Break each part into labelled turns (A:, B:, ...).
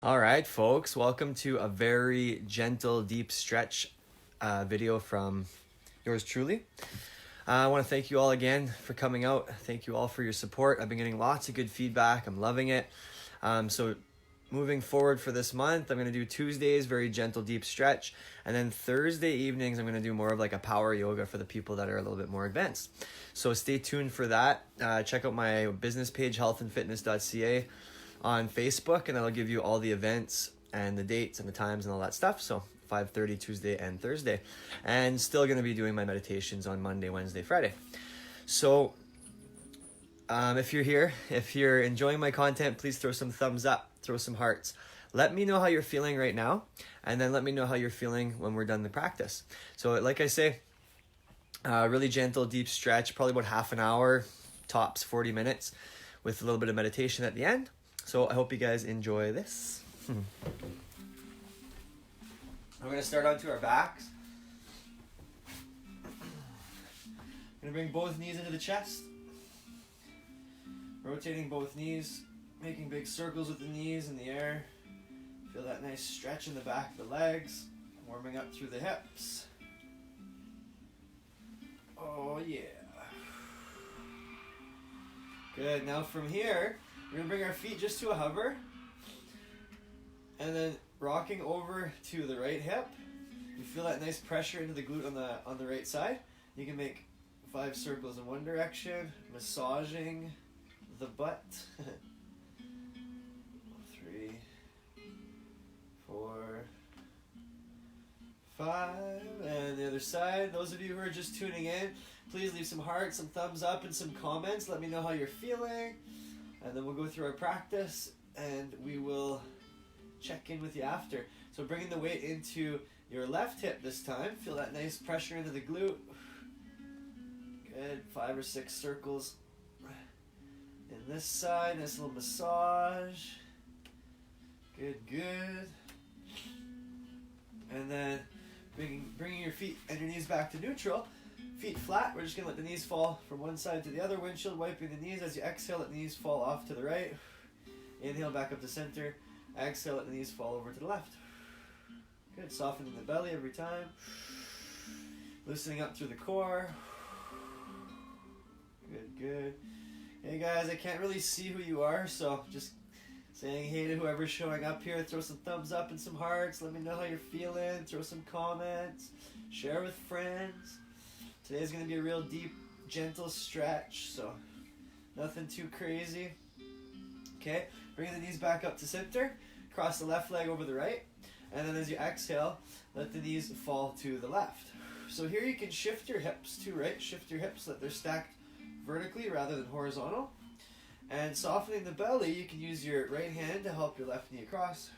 A: All right, folks, welcome to a very gentle, deep stretch video from yours truly. I want to thank you all again for coming out. Thank you all for your support. I've been getting lots of good feedback. I'm loving it. So moving forward for this month, I'm going to do Tuesdays, very gentle, deep stretch. And then Thursday evenings, I'm going to do more of like a power yoga for the people that are a little bit more advanced. So stay tuned for that. Check out my business page, healthandfitness.ca. on Facebook, and that'll give you all the events and the dates and the times and all that stuff. So 5:30 Tuesday and Thursday, and still going to be doing my meditations on Monday, Wednesday, Friday. So if you're here, if you're enjoying my content, please throw some thumbs up, throw some hearts. Let me know how you're feeling right now, and then let me know how you're feeling when we're done the practice. So like I say, really gentle, deep stretch, probably about half an hour, tops 40 minutes, with a little bit of meditation at the end. So I hope you guys enjoy this. We're going to start onto our backs. Going to bring both knees into the chest. Rotating both knees, making big circles with the knees in the air. Feel that nice stretch in the back of the legs, warming up through the hips. Oh yeah. Good, now from here, we're going to bring our feet just to a hover, and then rocking over to the right hip. You feel that nice pressure into the glute on the right side. You can make 5 circles in one direction, massaging the butt. 3, 4, 5, and the other side. Those of you who are just tuning in, please leave some hearts, some thumbs up, and some comments. Let me know how you're feeling. And then we'll go through our practice, and we will check in with you after. So bringing the weight into your left hip this time. Feel that nice pressure into the glute. Good, 5 or 6 circles. In this side, nice little massage. Good, good. And then bringing your feet and your knees back to neutral. Feet flat, we're just going to let the knees fall from one side to the other. Windshield wiping the knees. As you exhale, let the knees fall off to the right. Inhale back up to center. Exhale, let the knees fall over to the left. Good, softening the belly every time. Loosening up through the core. Good, good. Hey guys, I can't really see who you are, so just saying hey to whoever's showing up here. Throw some thumbs up and some hearts. Let me know how you're feeling. Throw some comments. Share with friends. Today's going to be a real deep, gentle stretch, so nothing too crazy. Okay, bring the knees back up to center. Cross the left leg over the right. And then as you exhale, let the knees fall to the left. So here you can shift your hips to right. Shift your hips so that they're stacked vertically rather than horizontal. And softening the belly, you can use your right hand to help your left knee across,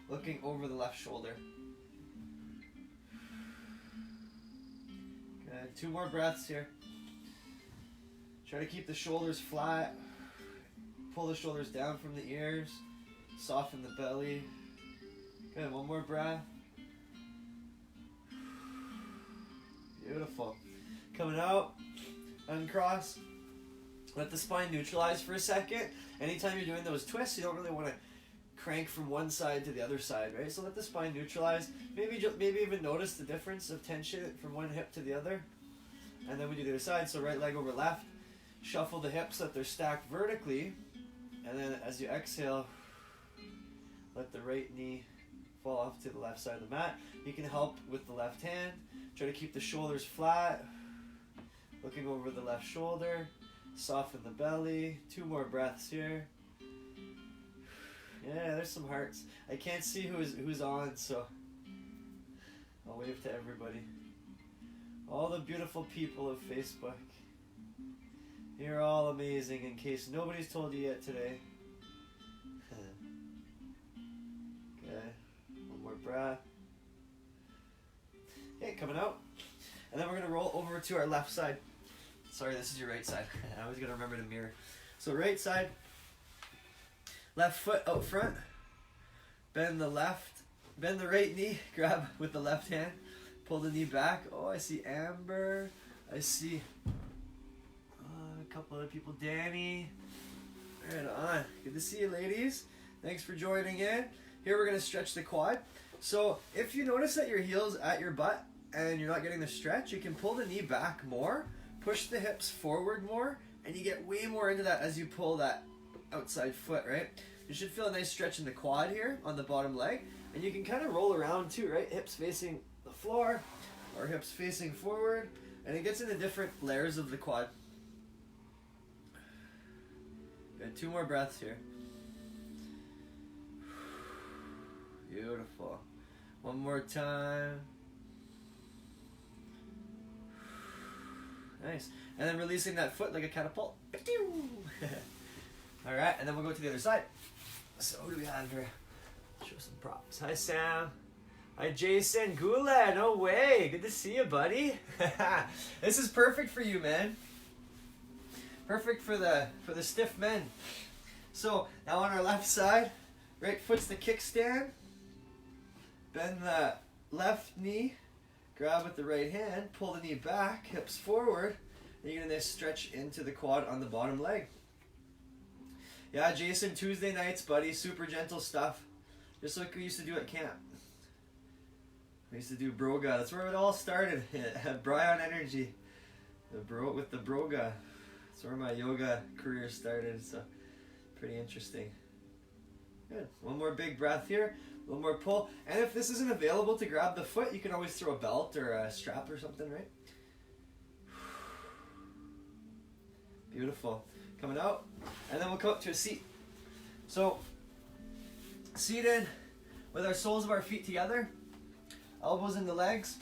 A: looking over the left shoulder. Good. 2 more breaths here. Try to keep the shoulders flat. Pull the shoulders down from the ears. Soften the belly. Good. 1 more breath. Beautiful. Coming out. Uncross. Let the spine neutralize for a second. Anytime you're doing those twists, you don't really want to crank from one side to the other side, right? So let the spine neutralize. Maybe even notice the difference of tension from one hip to the other. And then we do the other side. So right leg over left. Shuffle the hips so that they're stacked vertically. And then as you exhale, let the right knee fall off to the left side of the mat. You can help with the left hand. Try to keep the shoulders flat. Looking over the left shoulder. Soften the belly. 2 more breaths here. Yeah, there's some hearts. I can't see who's on, so I'll wave to everybody. All the beautiful people of Facebook. You're all amazing, in case nobody's told you yet today. Okay, 1 more breath. Okay, coming out. And then we're going to roll over to our left side. Sorry, this is your right side. I always got to remember to mirror. So right side, left foot out front. Bend the right knee. Grab with the left hand. Pull the knee back. Oh, I see Amber. I see a couple other people. Danny. Right on. Good to see you, ladies. Thanks for joining in. Here we're going to stretch the quad. So if you notice that your heel's at your butt and you're not getting the stretch, you can pull the knee back more, push the hips forward more, and you get way more into that as you pull that outside foot, right? You should feel a nice stretch in the quad here on the bottom leg. And you can kind of roll around too, right? Hips facing the floor or hips facing forward. And it gets into different layers of the quad. Good, 2 more breaths here. Beautiful. One more time. Nice. And then releasing that foot like a catapult. All right, and then we'll go to the other side. So who do we have here? Show some props. Hi, Sam. Hi, Jason Gula. No way. Good to see you, buddy. This is perfect for you, man. Perfect for the stiff men. So now on our left side, right foot's the kickstand. Bend the left knee. Grab with the right hand. Pull the knee back. Hips forward. And you're gonna stretch into the quad on the bottom leg. Yeah, Jason, Tuesday nights, buddy. Super gentle stuff. Just like we used to do at camp. We used to do Broga. That's where it all started. At Bryon Energy. With the Broga. That's where my yoga career started. So, pretty interesting. Good. One more big breath here. A little more pull. And if this isn't available to grab the foot, you can always throw a belt or a strap or something, right? Beautiful. Coming out. And then we'll come up to a seat. So, seated with our soles of our feet together. Elbows in the legs.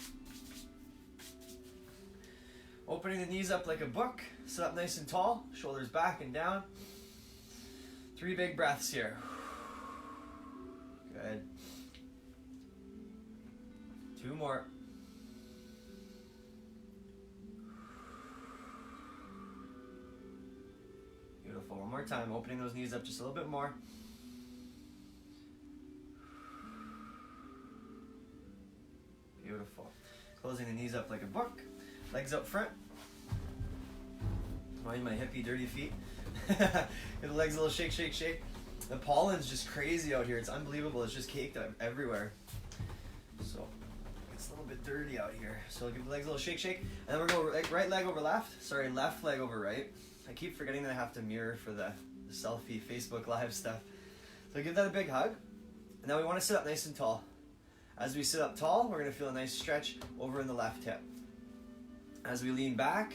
A: Opening the knees up like a book. Sit up nice and tall. Shoulders back and down. 3 big breaths here. Good. 2 more. Beautiful. One more time. Opening those knees up just a little bit more. Beautiful. Closing the knees up like a book. Legs up front. Mind my hippie, dirty feet. Get the legs a little shake, shake, shake. The pollen's just crazy out here. It's unbelievable. It's just caked everywhere. So it's a little bit dirty out here. So give the legs a little shake, shake. And then we're going right leg over left. Sorry, left leg over right. I keep forgetting that I have to mirror for the selfie Facebook Live stuff. So give that a big hug. And now we want to sit up nice and tall. As we sit up tall, we're going to feel a nice stretch over in the left hip. As we lean back,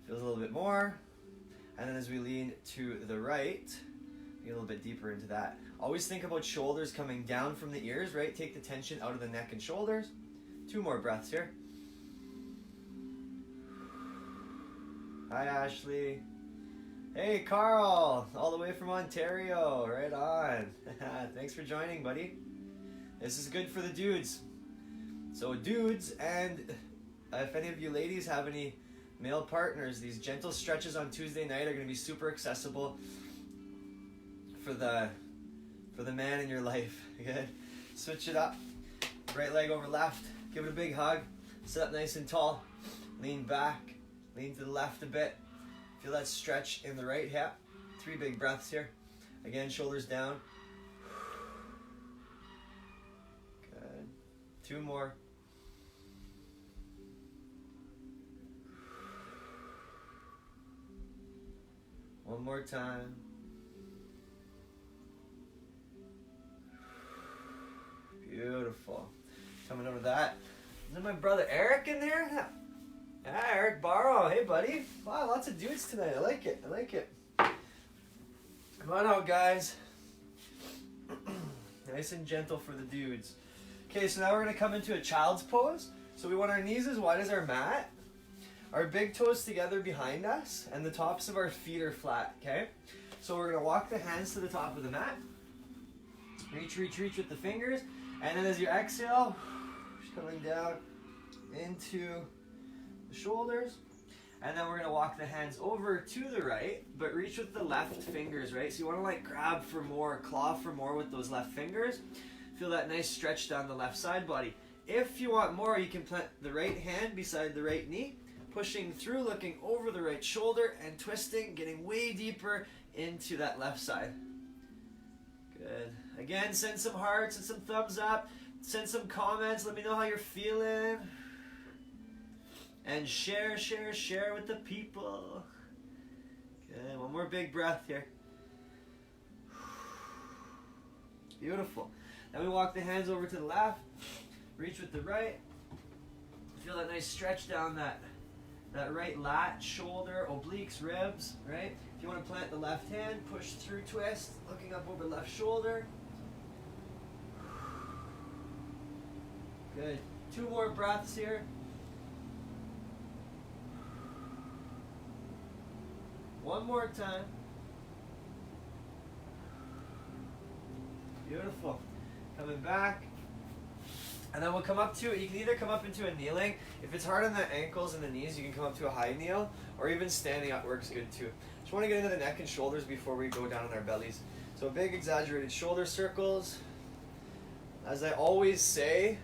A: feels a little bit more. And then as we lean to the right, get a little bit deeper into that. Always think about shoulders coming down from the ears, right? Take the tension out of the neck and shoulders. 2 more breaths here. Hi, Ashley. Hey, Carl, all the way from Ontario. Right on. Thanks for joining, buddy. This is good for the dudes. So dudes, and if any of you ladies have any male partners, these gentle stretches on Tuesday night are going to be super accessible for the man in your life. Good. Switch it up. Right leg over left. Give it a big hug. Sit up nice and tall. Lean back. Lean to the left a bit. Feel that stretch in the right hip. 3 big breaths here. Again, shoulders down. Good. 2 more. One more time. Beautiful. Coming over that. Is that my brother Eric in there? Yeah, Eric Barrow. Hey, buddy. Wow, lots of dudes tonight. I like it. I like it. Come on out, guys. Nice and gentle for the dudes. Okay, so now we're going to come into a child's pose. So we want our knees as wide as our mat. Our big toes together behind us. And the tops of our feet are flat, okay? So we're going to walk the hands to the top of the mat. Reach, reach, reach with the fingers. And then as you exhale, coming down into the shoulders. And then we're going to walk the hands over to the right, but reach with the left fingers, right? So you want to like grab for more, claw for more with those left fingers. Feel that nice stretch down the left side body. If you want more, you can plant the right hand beside the right knee, pushing through, looking over the right shoulder and twisting, getting way deeper into that left side. Good. Again, send some hearts and some thumbs up. Send some comments. Let me know how you're feeling. And share with the people. Good. One more big breath here. Beautiful. Then we walk the hands over to the left. Reach with the right. Feel that nice stretch down that right lat, shoulder, obliques, ribs, right? If you want to plant the left hand, push through, twist, looking up over left shoulder. Good. 2 more breaths here. One more time. Beautiful. Coming back. And then we'll come up to, you can either come up into a kneeling. If it's hard on the ankles and the knees, you can come up to a high kneel, or even standing up works good too. Just want to get into the neck and shoulders before we go down on our bellies. So big exaggerated shoulder circles. As I always say,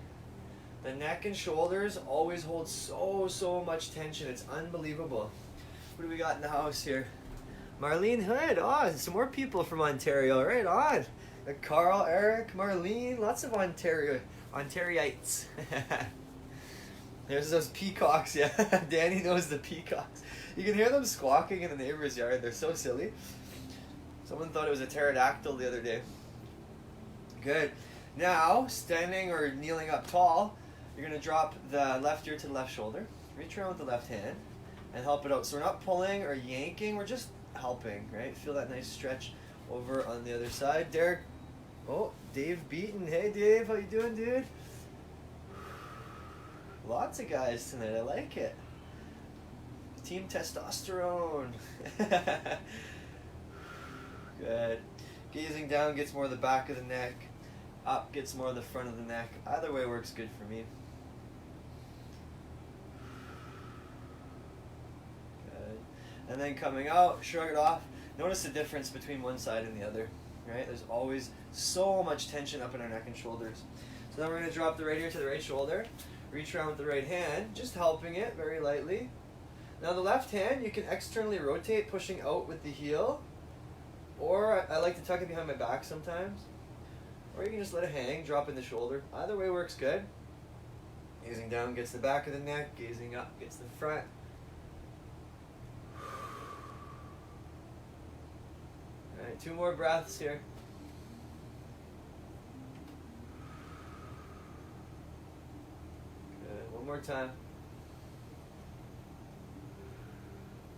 A: the neck and shoulders always hold so much tension. It's unbelievable. What do we got in the house here? Marlene Hood. Oh, some more people from Ontario. Right on. Carl, Eric, Marlene, lots of Ontariites. There's those peacocks, yeah. Danny knows the peacocks. You can hear them squawking in the neighbor's yard. They're so silly. Someone thought it was a pterodactyl the other day. Good. Now, standing or kneeling up tall, you're going to drop the left ear to the left shoulder. Reach around with the left hand and help it out. So we're not pulling or yanking. We're just helping, right? Feel that nice stretch over on the other side. Derek. Oh, Dave Beaton. Hey, Dave. How you doing, dude? Lots of guys tonight. I like it. Team testosterone. Good. Gazing down gets more of the back of the neck. Up gets more of the front of the neck. Either way works good for me. Good. And then coming out, shrug it off. Notice the difference between one side and the other. Right? There's always so much tension up in our neck and shoulders. So then we're going to drop the right ear to the right shoulder. Reach around with the right hand, just helping it very lightly. Now the left hand, you can externally rotate, pushing out with the heel. Or I like to tuck it behind my back sometimes. Or you can just let it hang, drop in the shoulder. Either way works good. Gazing down gets the back of the neck. Gazing up gets the front. Alright, 2 more breaths here. Good. One more time.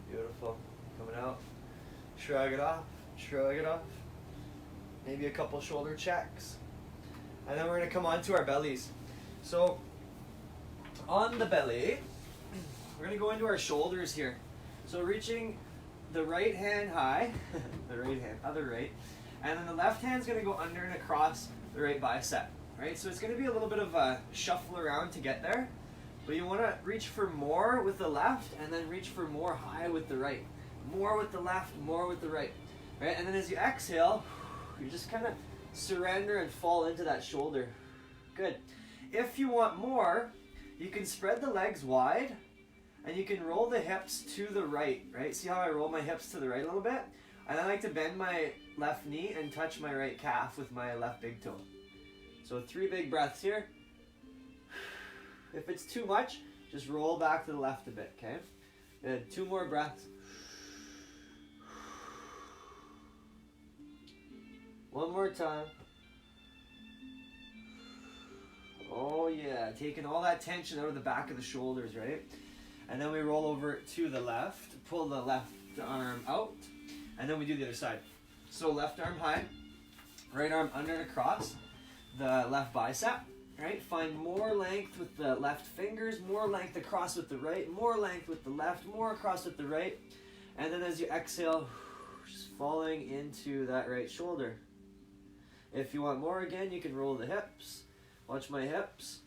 A: Beautiful. Coming out. Shrug it off. Shrug it off. Maybe a couple shoulder checks. And then we're going to come on to our bellies. So, on the belly, we're going to go into our shoulders here. So reaching the right hand high, the right hand, other right, and then the left hand's going to go under and across the right bicep, right? So it's going to be a little bit of a shuffle around to get there, but you want to reach for more with the left and then reach for more high with the right. More with the left, more with the right, right? And then as you exhale, you just kind of surrender and fall into that shoulder. Good. If you want more, you can spread the legs wide and you can roll the hips to the right, right? See how I roll my hips to the right a little bit? And I like to bend my left knee and touch my right calf with my left big toe. So 3 big breaths here. If it's too much, just roll back to the left a bit, okay? Good. 2 more breaths. One more time. Oh yeah, taking all that tension out of the back of the shoulders, right? And then we roll over to the left, pull the left arm out, and then we do the other side. So left arm high, right arm under and across the left bicep, right? Find more length with the left fingers, more length across with the right, more length with the left, more across with the right. And then as you exhale, just falling into that right shoulder. If you want more again, you can roll the hips. Watch my hips.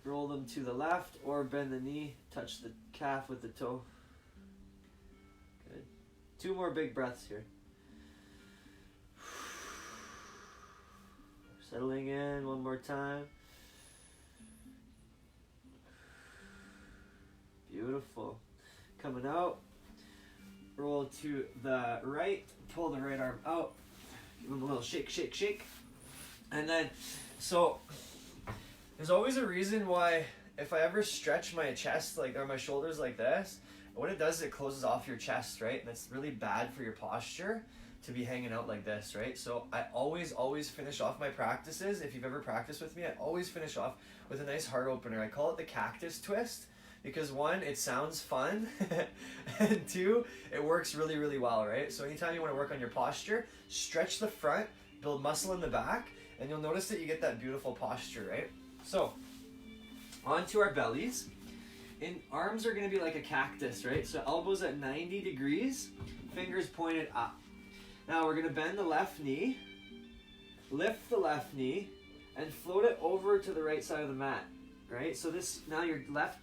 A: Roll them to the left or bend the knee. Touch the calf with the toe. Good. 2 more big breaths here. Settling in one more time. Beautiful. Coming out. Roll to the right. Pull the right arm out. Give them a little shake, shake, shake. And then, so there's always a reason why if I ever stretch my chest like or my shoulders like this, what it does is it closes off your chest, right? And it's really bad for your posture to be hanging out like this, right? So I always finish off my practices. If you've ever practiced with me, I always finish off with a nice heart opener. I call it the cactus twist because one, it sounds fun, and two, it works really, really well, right? So anytime you want to work on your posture, stretch the front, build muscle in the back, and you'll notice that you get that beautiful posture, right? So, onto our bellies. And arms are going to be like a cactus, right? So elbows at 90 degrees, fingers pointed up. Now we're going to bend the left knee, lift the left knee, and float it over to the right side of the mat, right? So this, now your right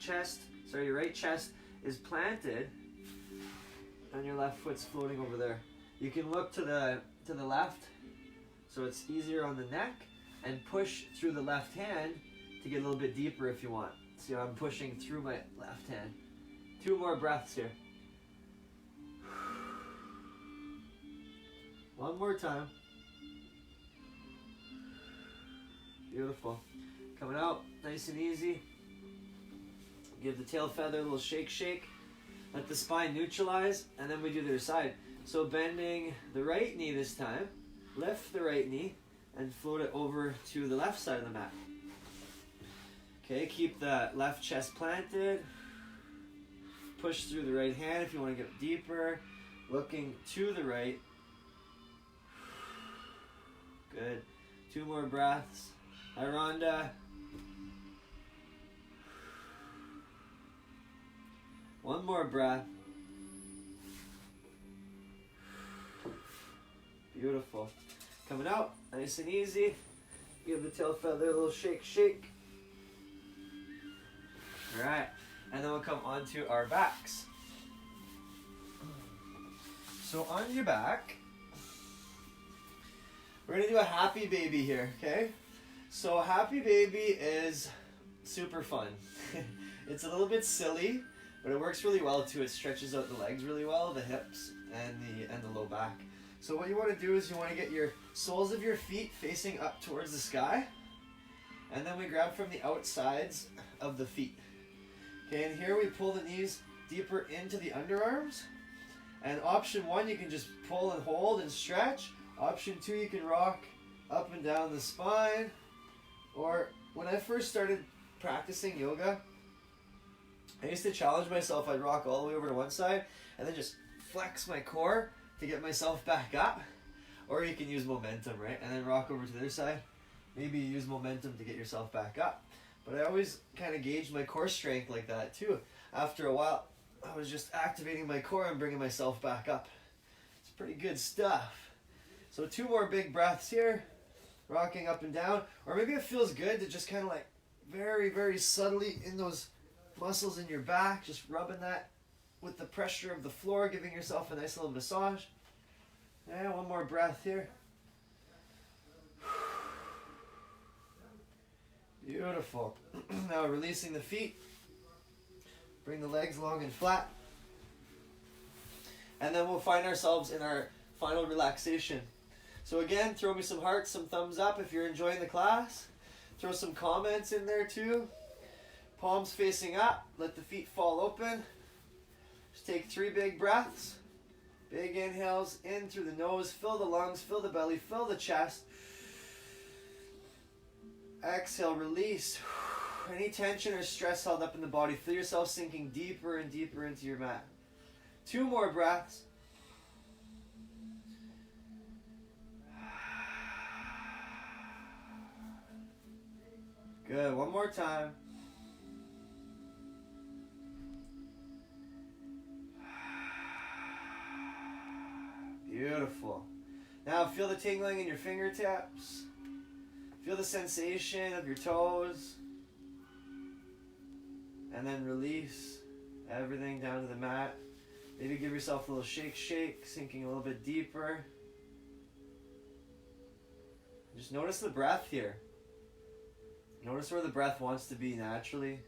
A: chest is planted, and your left foot's floating over there. You can look to the left, so it's easier on the neck, and push through the left hand to get a little bit deeper if you want. See how I'm pushing through my left hand. 2 more breaths here. One more time. Beautiful. Coming out nice and easy. Give the tail feather a little shake, shake. Let the spine neutralize, and then we do the other side. So bending the right knee this time. Lift the right knee and float it over to the left side of the mat. Okay, keep the left chest planted. Push through the right hand if you want to get deeper. Looking to the right. Good. 2 more breaths. Hi, Rhonda. One more breath. Beautiful. Coming out, nice and easy. Give the tail feather a little shake, shake. All right, and then we'll come onto our backs. So on your back, we're gonna do a happy baby here, okay? So happy baby is super fun. It's a little bit silly, but it works really well too. It stretches out the legs really well, the hips and the low back. So what you want to do is you want to get your soles of your feet facing up towards the sky, and then we grab from the outsides of the feet. Okay, and here we pull the knees deeper into the underarms. And option 1, you can just pull and hold and stretch. Option 2, you can rock up and down the spine. Or when I first started practicing yoga, I used to challenge myself. I'd rock all the way over to one side and then just flex my core to get myself back up. Or you can use momentum, right? And then rock over to the other side. Maybe use momentum to get yourself back up. But I always kind of gauged my core strength like that too. After a while, I was just activating my core and bringing myself back up. It's pretty good stuff. So 2 more big breaths here. Rocking up and down. Or maybe it feels good to just kind of like very, very subtly in those muscles in your back. Just rubbing that with the pressure of the floor. Giving yourself a nice little massage. Yeah, 1 more breath here. Beautiful. Now releasing the feet. Bring the legs long and flat. And then we'll find ourselves in our final relaxation. So again, throw me some hearts, some thumbs up if you're enjoying the class. Throw some comments in there too. Palms facing up. Let the feet fall open. Just take 3 big breaths. Big inhales in through the nose. Fill the lungs, fill the belly, fill the chest. Exhale, release. Any tension or stress held up in the body, feel yourself sinking deeper and deeper into your mat. 2 more breaths. Good, 1 more time. Beautiful. Now feel the tingling in your fingertips. Feel the sensation of your toes. And then release everything down to the mat. Maybe give yourself a little shake, shake, sinking a little bit deeper. Just notice the breath here. Notice where the breath wants to be naturally.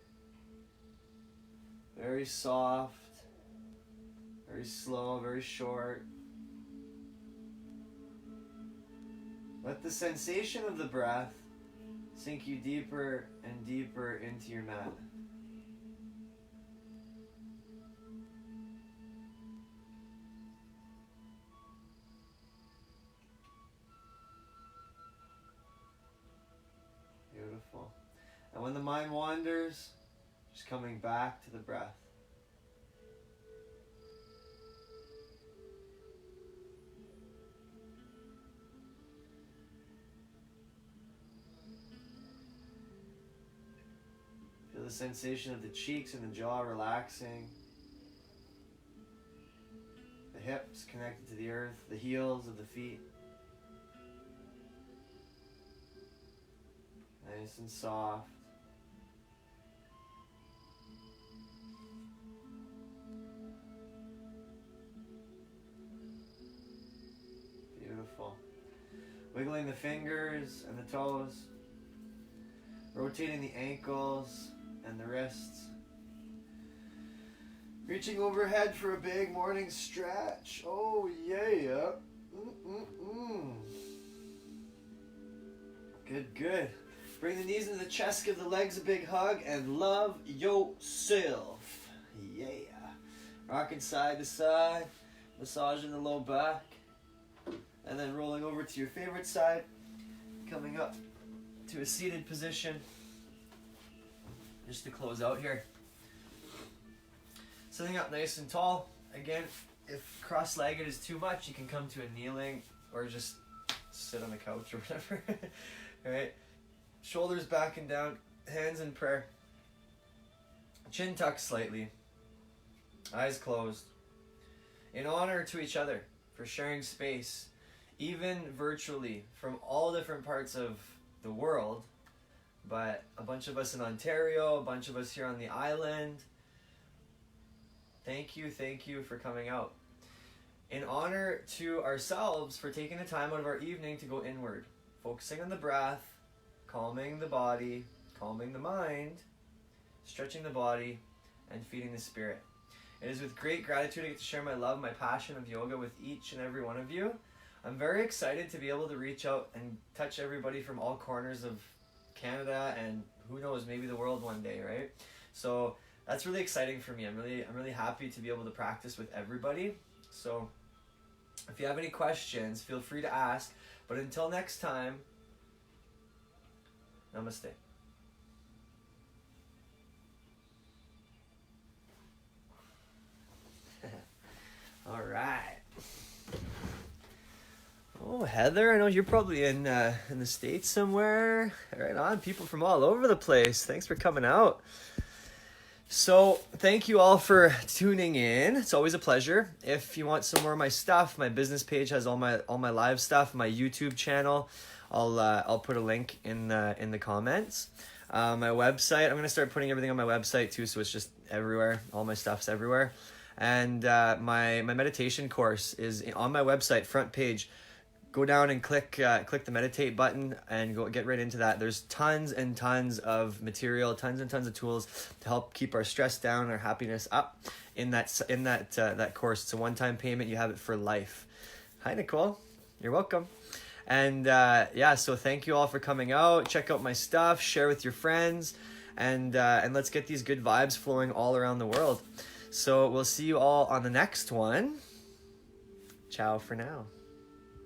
A: Very soft, very slow, very short. Let the sensation of the breath sink you deeper and deeper into your mat. Beautiful. And when the mind wanders, just coming back to the breath. Feel the sensation of the cheeks and the jaw relaxing. The hips connected to the earth, the heels of the feet. Nice and soft. Beautiful. Wiggling the fingers and the toes. Rotating the ankles and the wrists. Reaching overhead for a big morning stretch. Oh yeah. Good, good. Bring the knees into the chest, give the legs a big hug, and love yourself. Yeah. Rocking side to side, massaging the low back, and then rolling over to your favorite side, coming up to a seated position. Just to close out here. Sitting up nice and tall. Again, if cross-legged is too much, you can come to a kneeling or just sit on the couch or whatever. Alright. Shoulders back and down, hands in prayer. Chin tucked slightly. Eyes closed. In honor to each other for sharing space, even virtually, from all different parts of the world, but a bunch of us in Ontario, a bunch of us here on the island. Thank you for coming out. In honor to ourselves for taking the time out of our evening to go inward, focusing on the breath, calming the body, calming the mind, stretching the body, and feeding the spirit. It is with great gratitude I get to share my love, my passion of yoga with each and every one of you. I'm very excited to be able to reach out and touch everybody from all corners of Canada and who knows, maybe the world one day, right? So that's really exciting for me. I'm really happy to be able to practice with everybody. So if you have any questions, feel free to ask. But until next time, namaste. All right. Oh, Heather, I know you're probably in the States somewhere. Right on, people from all over the place. Thanks for coming out. So thank you all for tuning in. It's always a pleasure. If you want some more of my stuff, my business page has all my live stuff. My YouTube channel, I'll put a link in the comments. My website, I'm gonna start putting everything on my website too, so it's just everywhere. All my stuff's everywhere. And my meditation course is on my website, front page. Go down and click the meditate button and go get right into that. There's tons and tons of material, tons and tons of tools to help keep our stress down, our happiness up in that course. It's a one-time payment. You have it for life. Hi, Nicole. You're welcome. And so thank you all for coming out. Check out my stuff. Share with your friends, and let's get these good vibes flowing all around the world. So we'll see you all on the next one. Ciao for now.